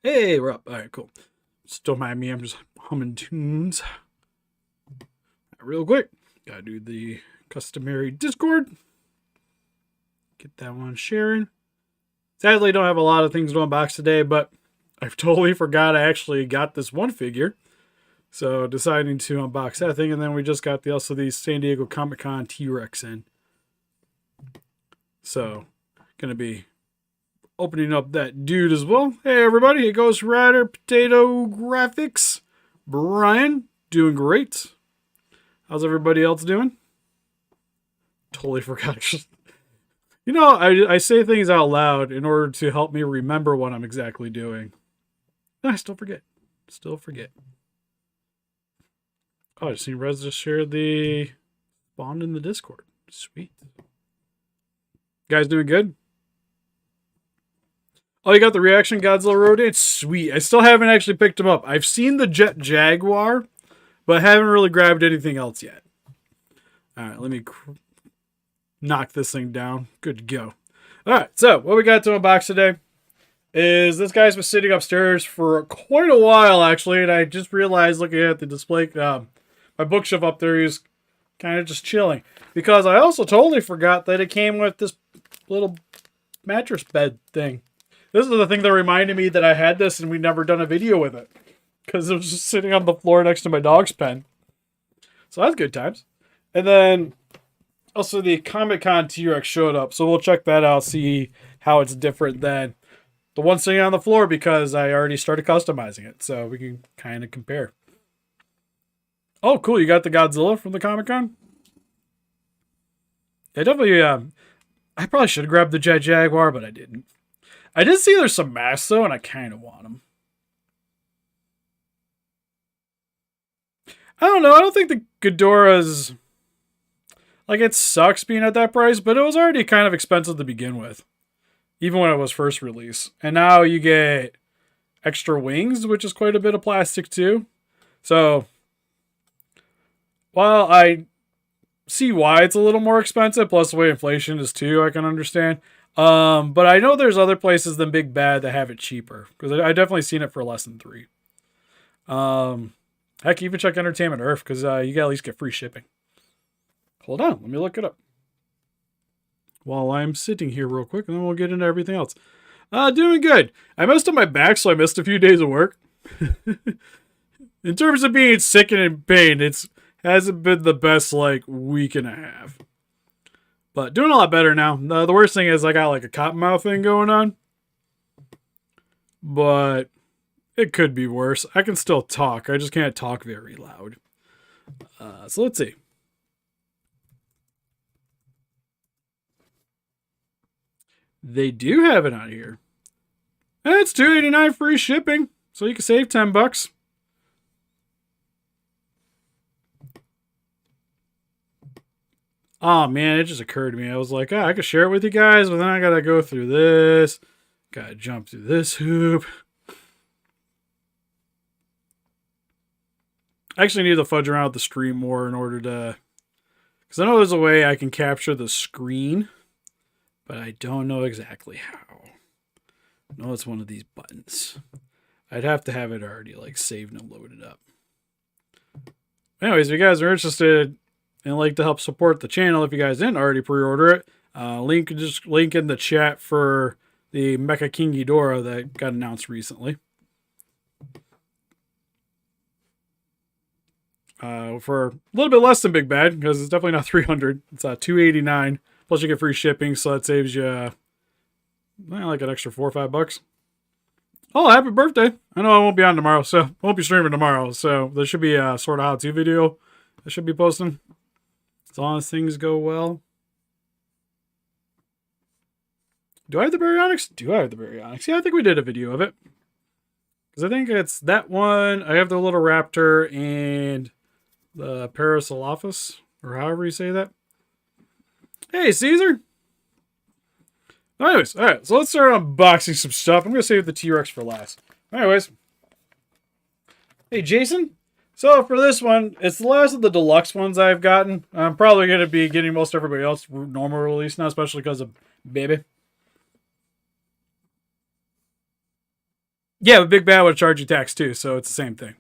Hey, we're up. All right, cool. Still mind me, I'm just humming tunes. Real quick, gotta do the customary Discord. Get that one sharing. Sadly, don't have a lot of things to unbox today, but I've totally forgot I actually got this one figure. So deciding to unbox that thing, and then we just got the San Diego Comic-Con T-Rex in. So, gonna be opening up that dude as well. Hey everybody, it goes Rider Potato Graphics. Brian, doing great. How's everybody else doing? Totally forgot. You know, I say things out loud in order to help me remember what I'm exactly doing. And I still forget. Still forget. Oh, I just seen Rez just share the spawn in the Discord. Sweet. Guys doing good? Oh, you got the reaction Godzilla Rodan? Sweet. I still haven't actually picked him up. I've seen the Jet Jaguar, but haven't really grabbed anything else yet. Alright, let me knock this thing down. Good to go. Alright, so what we got to unbox today is this guy's been sitting upstairs for quite a while, actually, and I just realized looking at the display, my bookshelf up there, he's kind of just chilling. Because I also totally forgot that it came with this little mattress bed thing. This is the thing that reminded me that I had this and we'd never done a video with it. Because it was just sitting on the floor next to my dog's pen. So that's good times. And then also the Comic-Con T-Rex showed up. So we'll check that out, see how it's different than the one sitting on the floor, because I already started customizing it. So we can kind of compare. Oh, cool. You got the Godzilla from the Comic-Con? I definitely, I probably should have grabbed the Jet Jaguar, but I didn't. I did see there's some masks, though, and I kind of want them. I don't know. I don't think the Ghidorah's... Like, it sucks being at that price, but it was already kind of expensive to begin with. Even when it was first released. And now you get extra wings, which is quite a bit of plastic, too. So, while I see why it's a little more expensive, plus the way inflation is, too, I can understand. But I know there's other places than Big Bad that have it cheaper. Because I definitely seen it for less than $3. Heck, even check Entertainment Earth, because you can at least get free shipping. Hold on, let me look it up. While I'm sitting here real quick, and then we'll get into everything else. Doing good. I messed up my back, so I missed a few days of work. In terms of being sick and in pain, it hasn't been the best, like, week and a half. But doing a lot better now. The worst thing is I got, like, a cotton mouth thing going on. But it could be worse. I can still talk. I just can't talk very loud. So let's see. They do have it on here. And it's $2.89 free shipping. So you can save $10. Oh man, it just occurred to me. I was like, I could share it with you guys, but then I gotta go through this. Gotta jump through this hoop. I actually need to fudge around with the stream more in order to... Because I know there's a way I can capture the screen, but I don't know exactly how. No, it's one of these buttons. I'd have to have it already like saved and loaded up. Anyways, if you guys are interested and like to help support the channel, if you guys didn't already pre-order it, link in the chat for the Mecha King Ghidorah that got announced recently. For a little bit less than Big Bad, because it's definitely not $300. It's $2.89. Plus you get free shipping, so that saves you like an extra $4 or $5. Oh, happy birthday! I know I won't be on tomorrow, so I won't be streaming tomorrow. So there should be a sort of how-to video I should be posting, as long as things go well. Do I have the Baryonyx? Do I have the Baryonyx? Yeah, I think we did a video of it. Because I think it's that one. I have the little raptor and the Parasaurolophus, or however you say that. Hey, Caesar! Anyways, alright, so let's start unboxing some stuff. I'm going to save the T-Rex for last. Anyways. Hey, Jason. So, for this one, it's the last of the deluxe ones I've gotten. I'm probably going to be getting most everybody else normal release now, especially because of Baby. Yeah, but Big Bad would charge you tax too, so it's the same thing.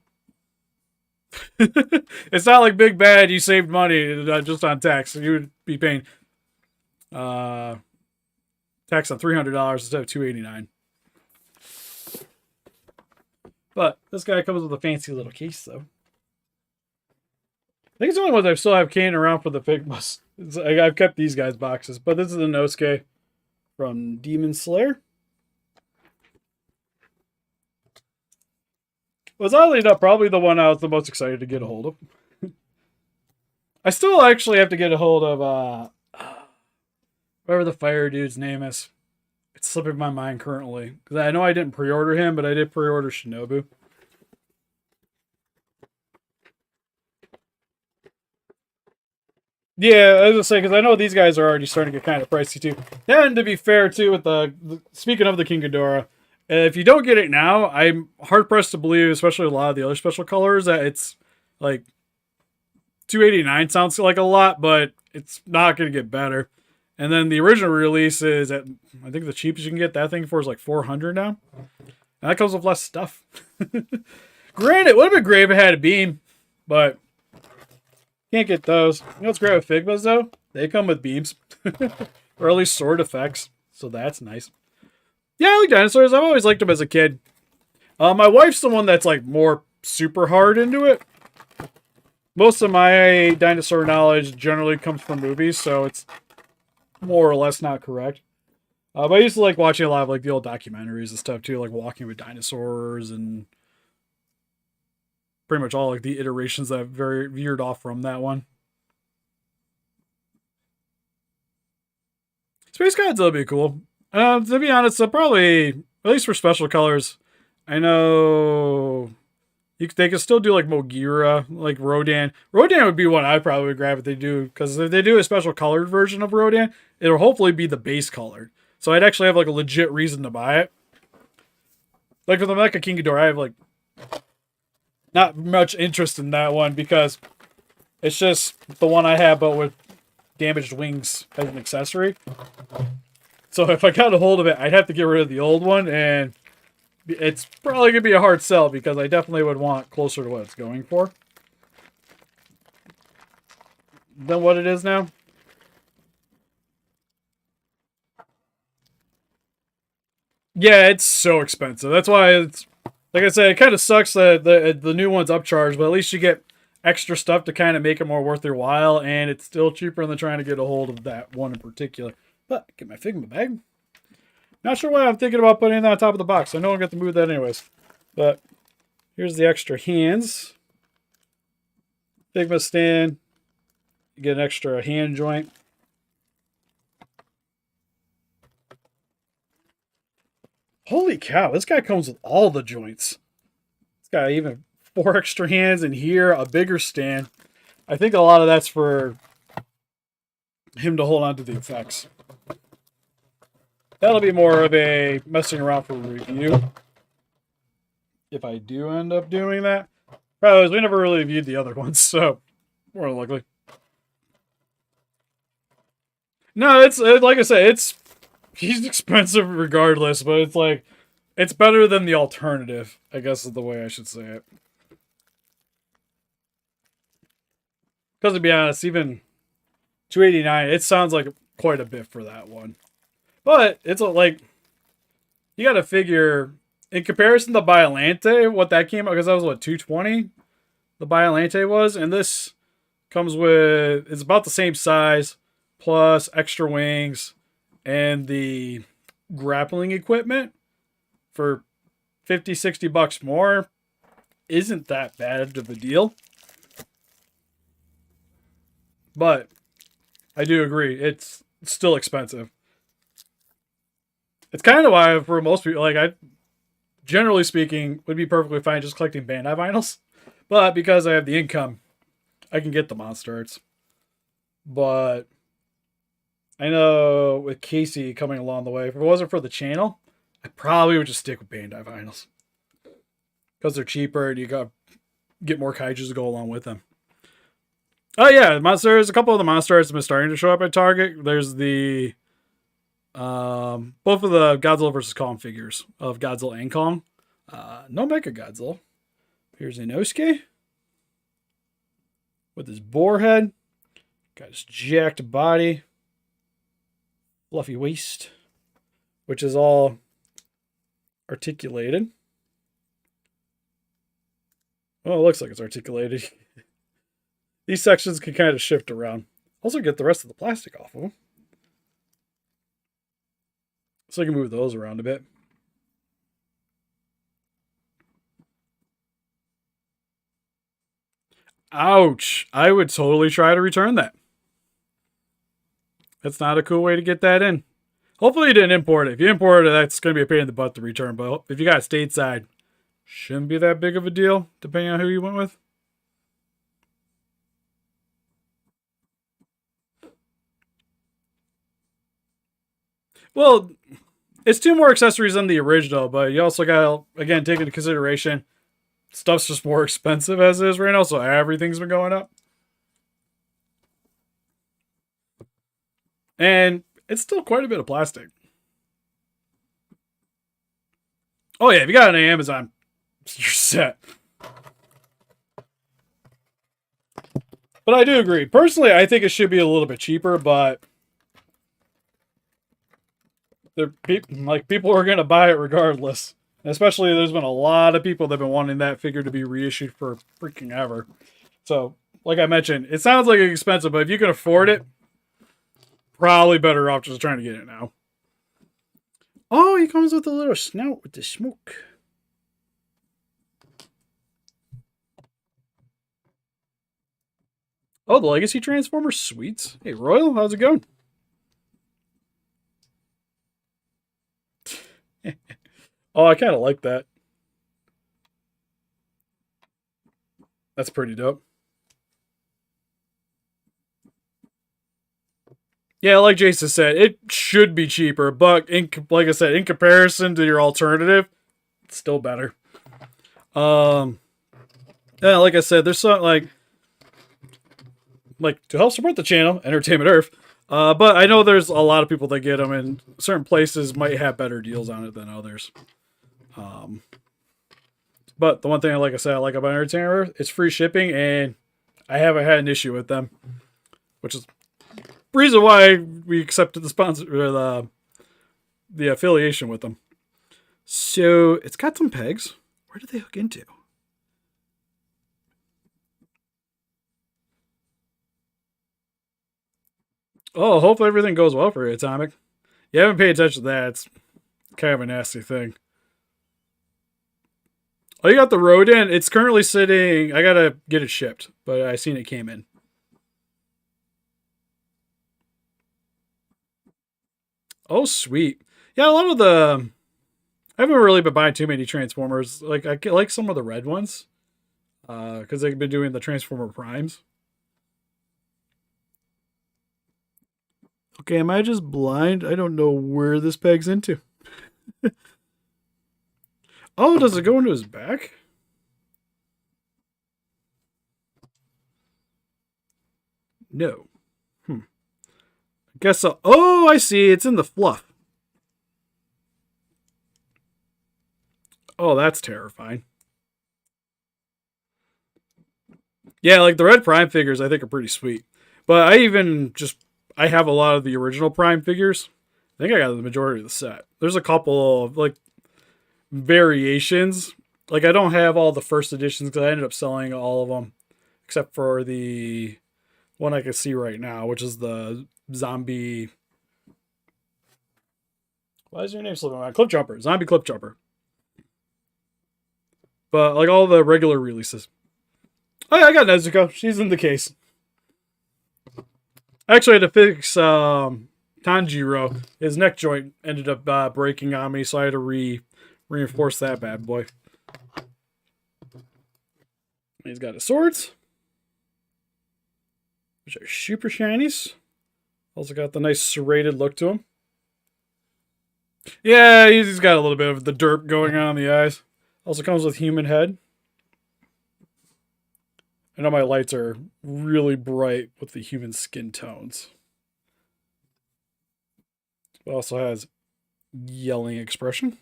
It's not like Big Bad, you saved money just on tax. So you would be paying uh, tax on $300 instead of $289. But this guy comes with a fancy little case, though. I think it's the only ones I still have canning around for the Figmas. I've kept these guys' boxes, but this is the Nosuke from Demon Slayer. Was oddly enough probably the one I was the most excited to get a hold of. I still actually have to get a hold of whatever the fire dude's name is. It's slipping my mind currently. Because I know I didn't pre-order him, but I did pre-order Shinobu. Yeah, I was gonna say, because I know these guys are already starting to get kind of pricey too. And to be fair too, with speaking of the King Ghidorah, if you don't get it now, I'm hard pressed to believe, especially a lot of the other special colors, that it's like $289 sounds like a lot, but it's not gonna get better. And then the original release is at, I think the cheapest you can get that thing for is like $400 now. And that comes with less stuff. Granted, it would have been great if it had a beam, but can't get those. You know what's great with Figmas though? They come with beams. Or at least sword effects. So that's nice. Yeah, I like dinosaurs. I've always liked them as a kid. My wife's the one that's like more super hard into it. Most of my dinosaur knowledge generally comes from movies, so it's more or less not correct. But I used to like watching a lot of like the old documentaries and stuff too, like Walking with Dinosaurs and pretty much all like the iterations that have very veered off from that one. Space Godzilla would be cool. To be honest, probably at least for special colors. I know they could still do like Mogira, like Rodan. Rodan would be one I probably would grab if they do, because if they do a special colored version of Rodan, it'll hopefully be the base color. So I'd actually have like a legit reason to buy it. Like for the Mecha King Ghidorah, I have like not much interest in that one because it's just the one I have, but with damaged wings as an accessory. So if I got a hold of it, I'd have to get rid of the old one, and it's probably going to be a hard sell because I definitely would want closer to what it's going for than what it is now. Yeah, it's so expensive. That's why it's, like I said, it kind of sucks that the new one's upcharged, but at least you get extra stuff to kind of make it more worth your while, and it's still cheaper than trying to get a hold of that one in particular. But get my Figma bag. Not sure why I'm thinking about putting that on top of the box. I know I'm going to move that anyways. But here's the extra hands. Figma stand. You get an extra hand joint. Holy cow, this guy comes with all the joints. It's got even 4 extra hands in here, a bigger stand. I think a lot of that's for him to hold on to the effects. That'll be more of a messing around for review. If I do end up doing that. Probably, we never really reviewed the other ones, so more likely. No, it's like I said, he's expensive regardless, but it's like, it's better than the alternative, I guess is the way I should say it. Because to be honest, even $289, it sounds like quite a bit for that one. But it's like, you got to figure, in comparison to Biolante, what that came out, because that was what, $220? The Biolante was, and this comes with, it's about the same size, plus extra wings, and the grappling equipment for $50-$60 more isn't that bad of a deal. But I do agree, it's still expensive. It's kind of why for most people, like I, generally speaking, would be perfectly fine just collecting Bandai vinyls. But because I have the income, I can get the monster arts. But I know with Casey coming along the way, if it wasn't for the channel, I probably would just stick with Bandai vinyls. Because they're cheaper and you got get more kaijus to go along with them. Oh yeah, monsters. A couple of the monster arts have been starting to show up at Target. There's the both of the Godzilla vs. Kong figures of Godzilla and Kong. No Mecha Godzilla. Here's Inosuke with his boar head. Got his jacked body. Fluffy waist, which is all articulated. Well, it looks like it's articulated. These sections can kind of shift around. Also get the rest of the plastic off of them. So I can move those around a bit. Ouch. I would totally try to return that. That's not a cool way to get that in. Hopefully you didn't import it. If you import it, that's going to be a pain in the butt to return. But if you got it stateside, shouldn't be that big of a deal, depending on who you went with. Well, it's 2 more accessories than the original, but you also got to, again, take into consideration, stuff's just more expensive as it is right now, so everything's been going up. And it's still quite a bit of plastic. Oh yeah, if you got it on Amazon, you're set. But I do agree. Personally, I think it should be a little bit cheaper, but people are going to buy it regardless. Especially, there's been a lot of people that have been wanting that figure to be reissued for freaking ever. So, like I mentioned, it sounds like it's expensive, but if you can afford it, probably better off just trying to get it now. Oh, he comes with a little snout with the smoke. Oh, the Legacy Transformer, sweet. Hey, Royal, how's it going? Oh, I kind of like that. That's pretty dope. Yeah, like Jason said, it should be cheaper, but like I said, in comparison to your alternative, it's still better. Yeah, like I said, there's some like to help support the channel, Entertainment Earth. But I know there's a lot of people that get them, and certain places might have better deals on it than others. But the one thing, like I said, I like about Entertainment Earth, it's free shipping, and I haven't had an issue with them, which is the reason why we accepted the sponsor, or the affiliation with them. So it's got some pegs. Where do they hook into? Oh, hopefully everything goes well for you, Atomic. You haven't paid attention to that. It's kind of a nasty thing. Oh, you got the road in. It's currently sitting. I gotta get it shipped, but I seen it came in. Oh, sweet. Yeah, a lot of the. I haven't really been buying too many Transformers. Like I like some of the red ones, because they've been doing the Transformer Primes. Okay, am I just blind? I don't know where this pegs into. Oh, does it go into his back? No. I guess so. Oh, I see. It's in the fluff. Oh, that's terrifying. Yeah, like the red Prime figures, I think are pretty sweet. But I have a lot of the original Prime figures. I think I got the majority of the set. There's a couple of like variations. Like I don't have all the first editions because I ended up selling all of them, except for the one I can see right now, which is the zombie. Why is your name slipping out? Clip Jumper, Zombie Clip Jumper. But like all the regular releases. Oh yeah, I got Nezuko. She's in the case. Actually, I had to fix Tanjiro. His neck joint ended up breaking on me, so I had to reinforce that bad boy. He's got his swords, which are super shinies. Also got the nice serrated look to him. Yeah, he's got a little bit of the derp going on in the eyes. Also comes with human head. I know my lights are really bright with the human skin tones. It also has yelling expression.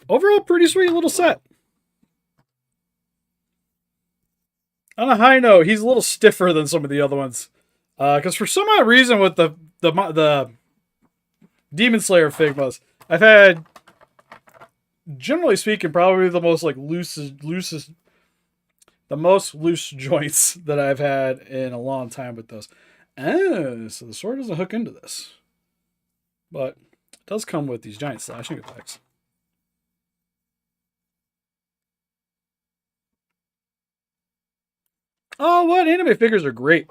Overall, pretty sweet little set. On a high note, he's a little stiffer than some of the other ones. Because for some odd reason with the Demon Slayer Figmas, I've had, generally speaking, probably the most like loosest, the most loose joints that I've had in a long time with those. Oh, so the sword doesn't hook into this. But it does come with these giant slashing effects. Oh, what? Anime figures are great.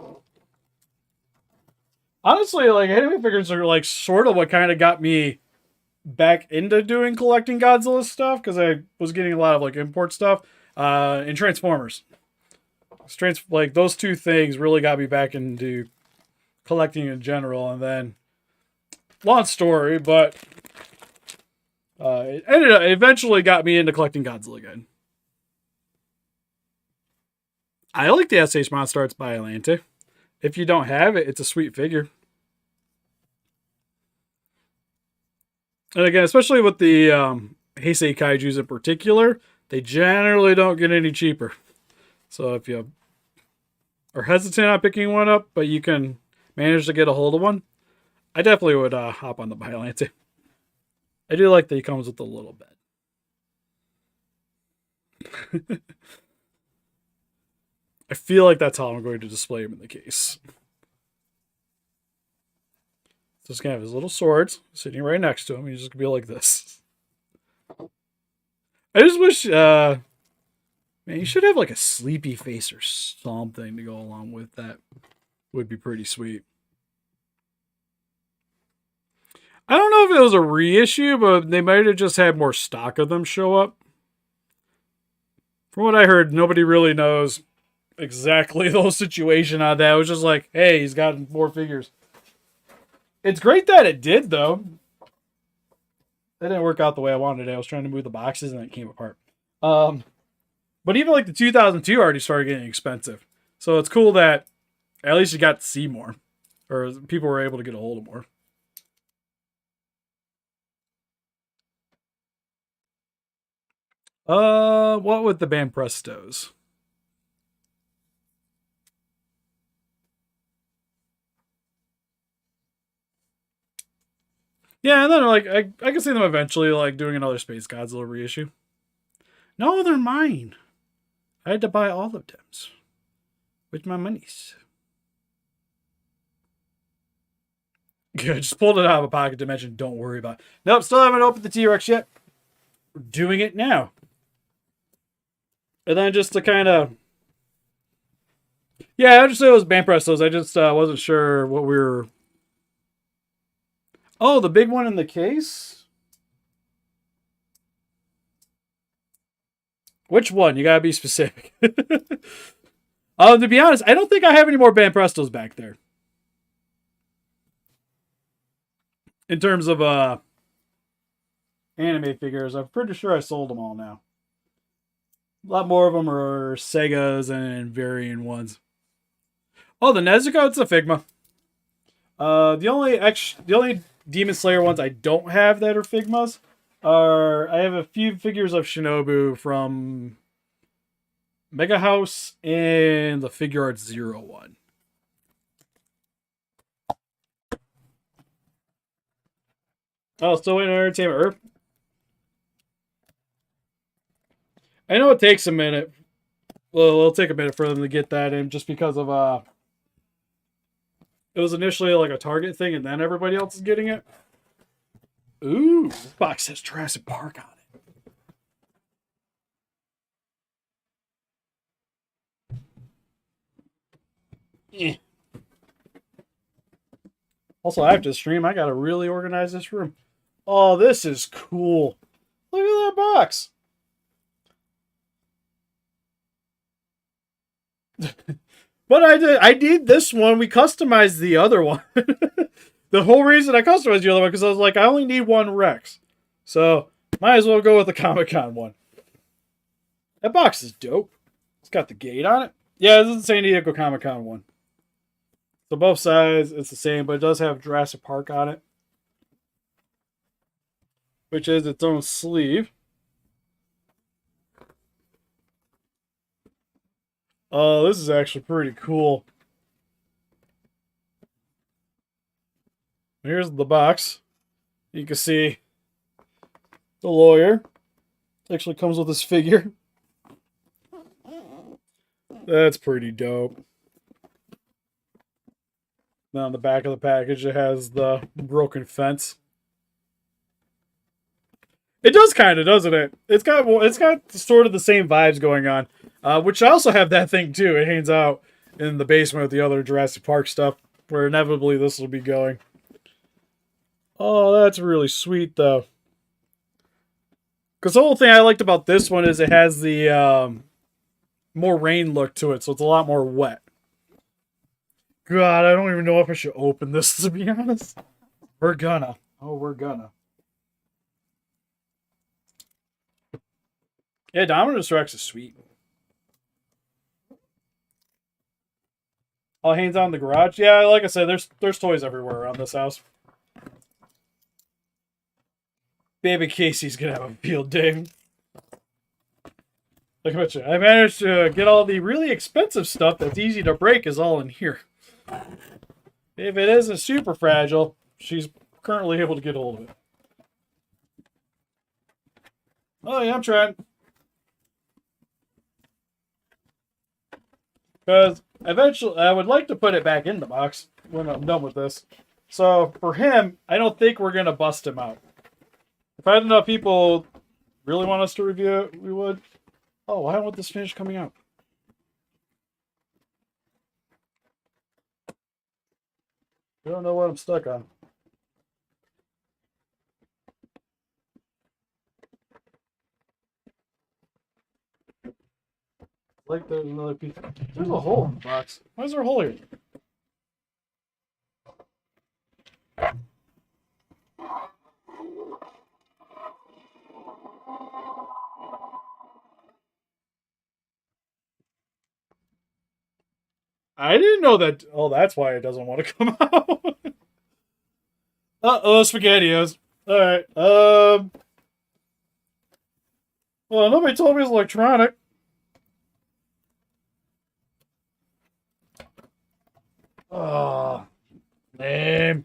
Honestly, like, anime figures are like sort of what kind of got me back into doing collecting Godzilla stuff, because I was getting a lot of like import stuff. And Transformers. Like those two things really got me back into collecting in general, and then long story, but it eventually got me into collecting Godzilla again. I like the SH Monster Arts by Atlantic. If you don't have it, it's a sweet figure. And again, especially with the Heisei Kaijus in particular, they generally don't get any cheaper. So if you are hesitant on picking one up, but you can manage to get a hold of one, I definitely would hop on the Biollante. I do like that he comes with a little bed. I feel like that's how I'm going to display him in the case. So he's going to have his little swords sitting right next to him. He's just going to be like this. I just wish, man, you should have like a sleepy face or something to go along with that. Would be pretty sweet. I don't know if it was a reissue, but they might have just had more stock of them show up. From what I heard, nobody really knows exactly the whole situation on that. It was just like, hey, he's got more figures. It's great that it did, though. It didn't work out the way I wanted it. I was trying to move the boxes and it came apart. But even like the 2002 already started getting expensive. So it's cool that at least you got to see more. Or people were able to get a hold of more. What with the band Prestos? Yeah, and then like I can see them eventually like doing another Space Godzilla reissue. No, they're mine. I had to buy all of them with my monies. Yeah, just pulled it out of a pocket dimension. Don't worry about it. Nope, still haven't opened the T-Rex yet. We're doing it now. And then just to kind of... Yeah, I just said it was Band Prestos. I just wasn't sure what we were... Oh, the big one in the case? Which one? You gotta be specific. To be honest, I don't think I have any more Band Prestos back there. In terms of anime figures, I'm pretty sure I sold them all now. A lot more of them are Segas and varying ones. Oh, the Nezuko, it's a Figma. The only Demon Slayer ones I don't have that are Figmas are, I have a few figures of Shinobu from Mega House and the Figure Arts Zero one. Oh, still waiting on Entertainment Earth. I know it takes a minute. Well, it'll take a minute for them to get that in, just because of it was initially like a Target thing, and then everybody else is getting it. Ooh, this box has Jurassic Park on it. Yeah. Also, after the stream, I gotta really organize this room. Oh, this is cool. Look at that box. But I did this one. We customized the other one. The whole reason I customized the other one, because I was like, I only need one Rex. So, might as well go with the Comic-Con one. That box is dope. It's got the gate on it. Yeah, this is the San Diego Comic-Con one. So both sides, it's the same, but it does have Jurassic Park on it. Which is its own sleeve. Oh, this is actually pretty cool. Here's the box. You can see the lawyer. Actually comes with his figure. That's pretty dope. Then on the back of the package, it has the broken fence. It does kind of, doesn't it? It's got sort of the same vibes going on, which I also have that thing too. It hangs out in the basement with the other Jurassic Park stuff, where inevitably this will be going. Oh, that's really sweet though. Because the whole thing I liked about this one is it has the more rain look to it, so it's a lot more wet. God, I don't even know if I should open this, to be honest. We're gonna. Oh, we're gonna. Yeah, Dominus Rex is sweet. All hands on the garage. Yeah, like I said, there's toys everywhere around this house. Baby Casey's gonna have a field day. Look at you. I managed to get all the really expensive stuff that's easy to break is all in here. If it isn't super fragile, she's currently able to get hold of it. Oh yeah, I'm trying. Because eventually, I would like to put it back in the box when I'm done with this. So for him, I don't think we're gonna bust him out. If I had enough people really want us to review it, we would. Oh, why don't this finish coming out? I don't know what I'm stuck on. Like there's another piece. There's a hole in the box. Why is there a hole here? I didn't know that. Oh, that's why it doesn't want to come out. Uh-oh, SpaghettiOs. Alright, well, nobody told me it's electronic. Oh, name.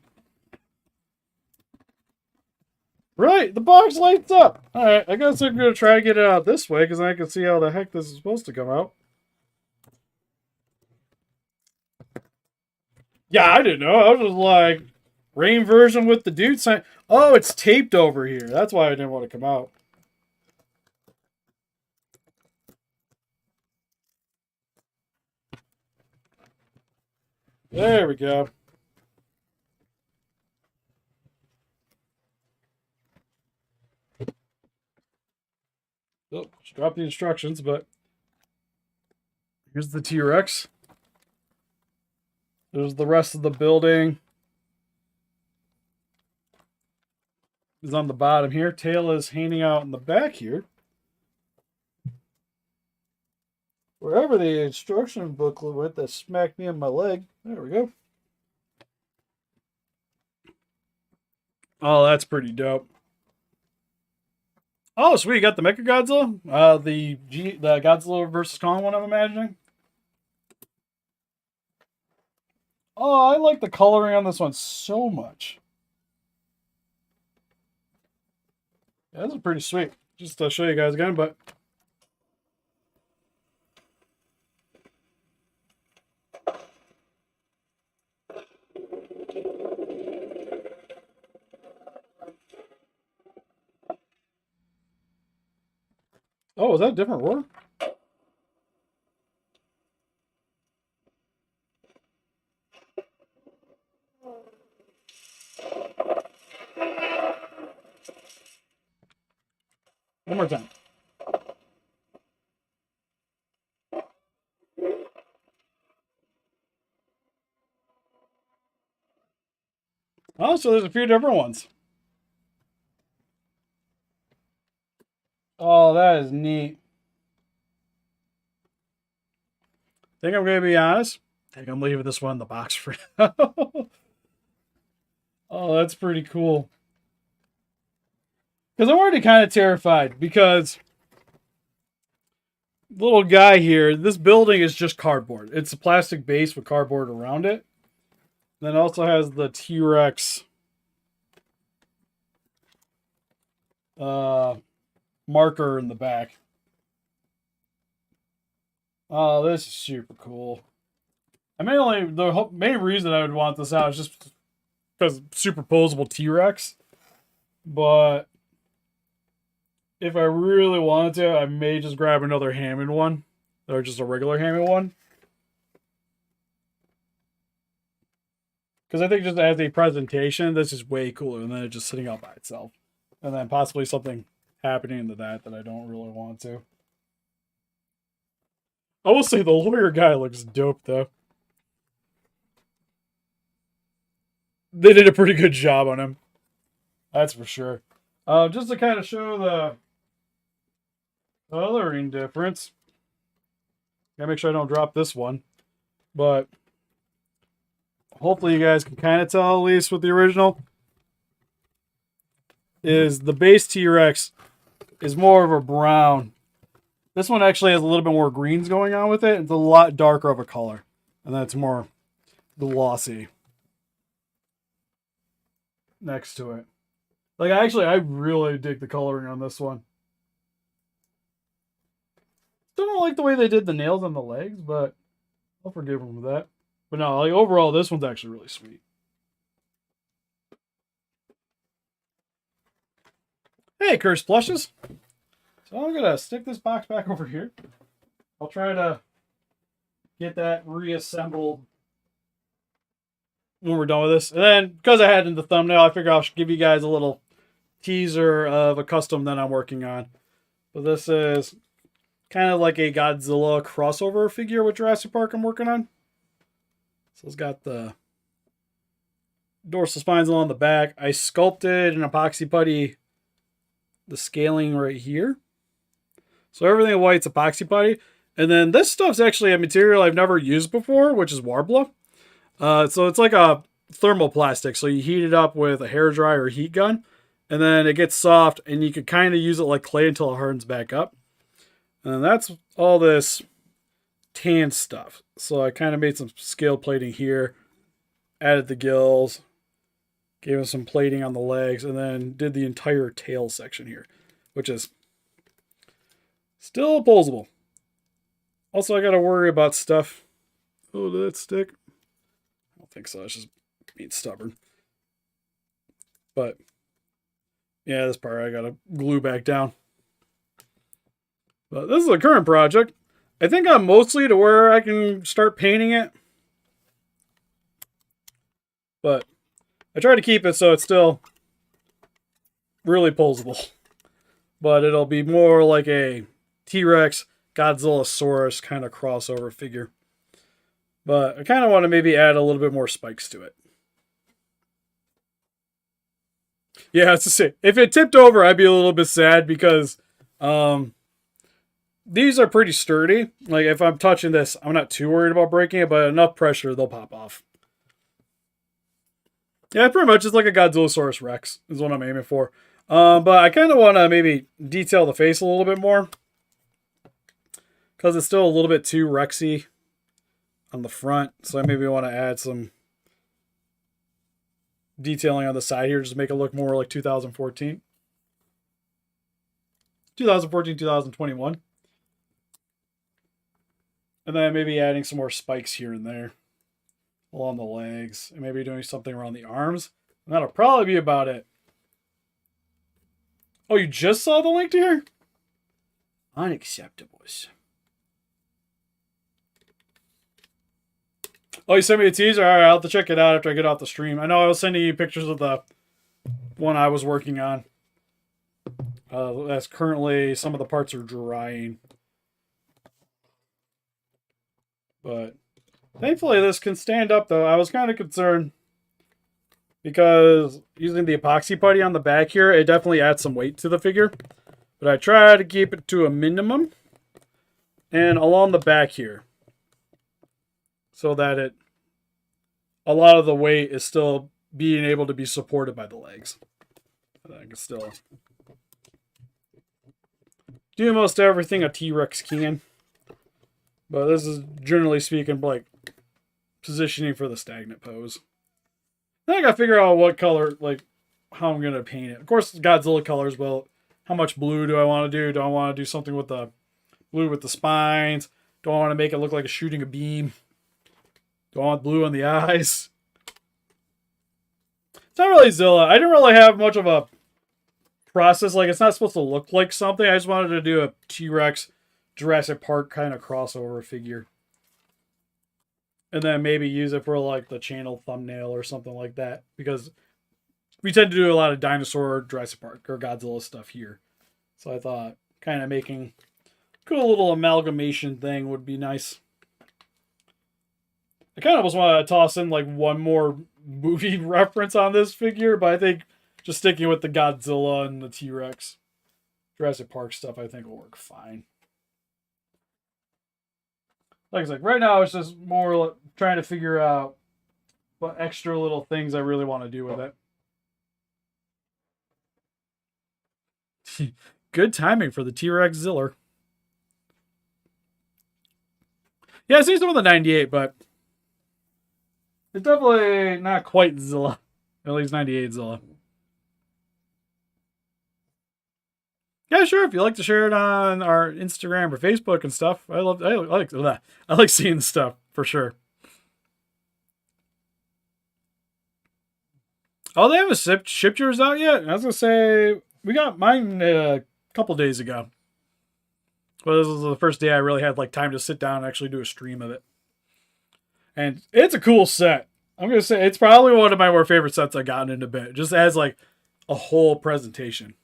Right, the box lights up. Alright, I guess I'm going to try to get it out this way, because I can see how the heck this is supposed to come out. Yeah, I didn't know. I was just like, rain version with the dude sign. Oh, it's taped over here. That's why I didn't want to come out. There we go. Oh, just dropped the instructions, but here's the T-Rex. There's the rest of the building. Is on the bottom here. Tail is hanging out in the back here. Wherever the instruction booklet went that smacked me in my leg. There we go. Oh, that's pretty dope. Oh, sweet. You got the Mechagodzilla? The Godzilla versus Kong one, I'm imagining. Oh, I like the coloring on this one so much. Yeah, this is pretty sweet. Just to show you guys again, but oh, is that a different roar? One more time. Oh, so there's a few different ones. Oh, that is neat. Think I'm going to be honest. I think I'm leaving this one in the box for now. Oh, that's pretty cool. Because I'm already kind of terrified because little guy here. This building is just cardboard. It's a plastic base with cardboard around it. Then it also has the T-Rex marker in the back. Oh, this is super cool. The main reason I would want this out is just because superposable T-Rex. But if I really wanted to, I may just grab another Hammond one. Or just a regular Hammond one. Because I think just as a presentation, this is way cooler than it just sitting out by itself. And then possibly something happening to that I don't really want to. I will say the lawyer guy looks dope, though. They did a pretty good job on him. That's for sure. Just to kind of show the coloring difference. Gotta make sure I don't drop this one. But hopefully you guys can kind of tell, at least with the original, is the base T-Rex is more of a brown. This one actually has a little bit more greens going on with it. It's a lot darker of a color. And then it's more glossy next to it. Like, I really dig the coloring on this one. Still don't like the way they did the nails on the legs, but I'll forgive them for that. But no, like, overall, this one's actually really sweet. Hey, cursed plushes. So I'm going to stick this box back over here. I'll try to get that reassembled when we're done with this. And then, because I had in the thumbnail, I figured I should give you guys a little teaser of a custom that I'm working on. But this is kind of like a Godzilla crossover figure with Jurassic Park I'm working on. So it's got the dorsal spines along the back. I sculpted an epoxy putty the scaling right here. So everything in white's epoxy putty. And then this stuff's actually a material I've never used before, which is Warbler. So it's like a thermoplastic. So you heat it up with a hairdryer or heat gun. And then it gets soft, and you can kind of use it like clay until it hardens back up. And that's all this tan stuff. So I kind of made some scale plating here, added the gills, gave him some plating on the legs, and then did the entire tail section here, which is still opposable. Also, I got to worry about stuff. Oh, did that stick? I don't think so. It's just being stubborn. But yeah, this part I got to glue back down. But this is the current project. I think I'm mostly to where I can start painting it. But I try to keep it so it's still really posable. But it'll be more like a T-Rex, Godzillasaurus kind of crossover figure. But I kind of want to maybe add a little bit more spikes to it. Yeah, it's to say, if it tipped over, I'd be a little bit sad because these are pretty sturdy. Like, if I'm touching this, I'm not too worried about breaking it, but enough pressure, they'll pop off. Yeah, pretty much it's like a Godzillasaurus Rex is what I'm aiming for. But I kind of want to maybe detail the face a little bit more. Because it's still a little bit too Rexy on the front. So I maybe want to add some detailing on the side here just to make it look more like 2014. 2014, 2021. And then maybe adding some more spikes here and there along the legs. And maybe doing something around the arms. And that'll probably be about it. Oh, you just saw the link to here? Unacceptable. Oh, you sent me a teaser? Alright, I'll have to check it out after I get off the stream. I know I was sending you pictures of the one I was working on. That's currently, some of the parts are drying. But thankfully this can stand up though. I was kind of concerned because using the epoxy putty on the back here, it definitely adds some weight to the figure. But I try to keep it to a minimum. And along the back here. So that a lot of the weight is still being able to be supported by the legs. But I can still do most everything a T-Rex can. But this is, generally speaking, like positioning for the stagnant pose. Then I gotta figure out what color, like how I'm gonna paint it. Of course, Godzilla colors. Well, how much blue do I want to do? Do I want to do something with the blue with the spines? Do I want to make it look like it's shooting a beam? Do I want blue on the eyes? It's not really Zilla. I didn't really have much of a process. Like, it's not supposed to look like something. I just wanted to do a T-Rex Jurassic Park kind of crossover figure. And then maybe use it for like the channel thumbnail or something like that. Because we tend to do a lot of dinosaur Jurassic Park or Godzilla stuff here. So I thought kind of making a cool little amalgamation thing would be nice. I kind of almost want to toss in like one more movie reference on this figure, but I think just sticking with the Godzilla and the T-Rex Jurassic Park stuff, I think will work fine. Like I said, right now it's just more trying to figure out what extra little things I really want to do with it. Good timing for the T-Rex Ziller. Yeah, I see some of the 98, but it's definitely not quite Zilla. At least 98 Zilla. Yeah, sure. If you like to share it on our Instagram or Facebook and stuff, I like seeing the stuff for sure. Oh, they haven't shipped yours out yet. I was gonna say we got mine a couple days ago. Well, this was the first day I really had like time to sit down and actually do a stream of it. And it's a cool set. I'm gonna say it's probably one of my more favorite sets I've gotten in a bit. Just as like a whole presentation.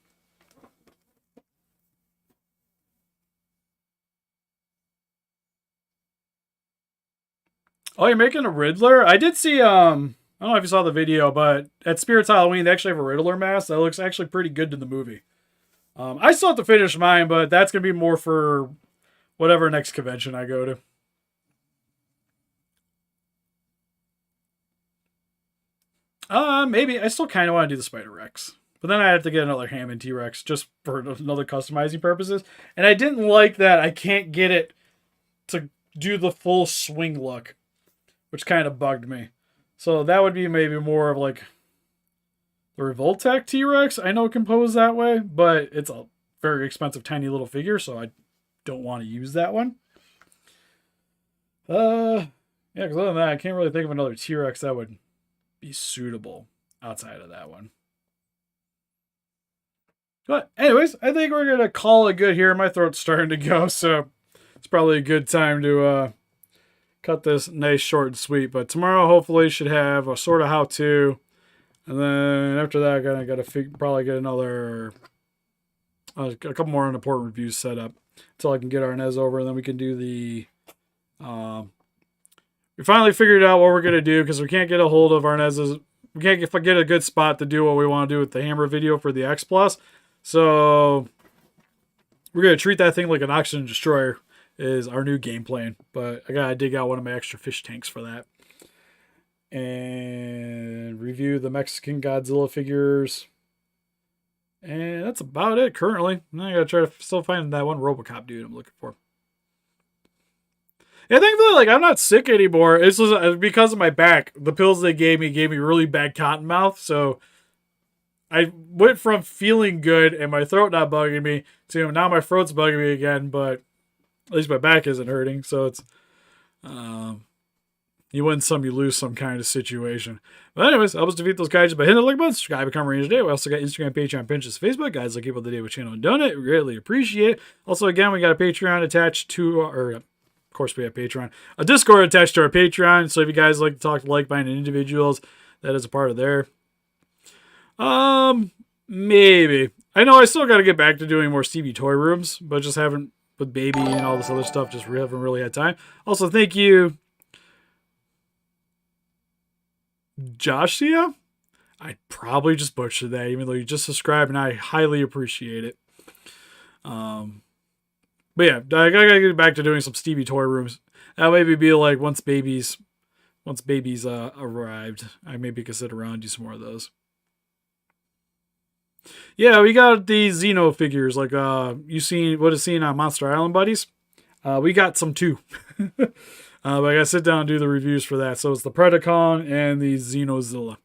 Oh, you're making a Riddler? I did see, I don't know if you saw the video, but at Spirits Halloween, they actually have a Riddler mask that looks actually pretty good in the movie. I still have to finish mine, but that's going to be more for whatever next convention I go to. Maybe. I still kind of want to do the Spider-Rex. But then I have to get another Hammond T-Rex just for another customizing purposes. And I didn't like that I can't get it to do the full swing look, which kind of bugged me. So that would be maybe more of like the Revoltech T-Rex. I know it can pose that way, but it's a very expensive tiny little figure, so I don't want to use that one. Yeah, because other than that, I can't really think of another T-Rex that would be suitable outside of that one. But anyways, I think we're going to call it good here. My throat's starting to go, so it's probably a good time to cut this nice, short, and sweet. But tomorrow, hopefully, should have a sort of how-to. And then after that, I gotta probably get another a couple more important reviews set up until I can get Arnez over, and then we can do the. We finally figured out what we're gonna do because we can't get a hold of Arnez's. We can't get a good spot to do what we want to do with the hammer video for the X Plus. So we're gonna treat that thing like an oxygen destroyer. Is our new game plan, but I gotta dig out one of my extra fish tanks for that. And review the Mexican Godzilla figures. And that's about it currently. I gotta try to still find that one RoboCop dude I'm looking for. Yeah, thankfully, like, I'm not sick anymore. It's just because of my back. The pills they gave me really bad cotton mouth. So I went from feeling good and my throat not bugging me to now my throat's bugging me again, but at least my back isn't hurting. So it's you win some, you lose some kind of situation. But anyways, help us defeat those guys by hitting the like button, subscribe, become Ranger today. We also got Instagram, Patreon, Pinterest, Facebook. Guys like people today with channel and donate. We greatly appreciate it. Also, again, we got a Patreon attached to our, of course we have Patreon, a Discord attached to our Patreon. So if you guys like to talk to like-minded individuals, that is a part of there. Maybe. I know I still got to get back to doing more Stevie toy rooms, but just haven't, with baby and all this other stuff, just haven't really had time. Also, thank you, Joshia. I probably just butchered that, even though you just subscribed, and I highly appreciate it. But yeah, I gotta get back to doing some Stevie toy rooms. That maybe be like once babies arrived, I maybe could sit around and do some more of those. Yeah, we got these Xeno figures, like you seen on Monster Island Buddies. We got some too. But I gotta sit down and do the reviews for that. So it's the Predacon and the Xenozilla.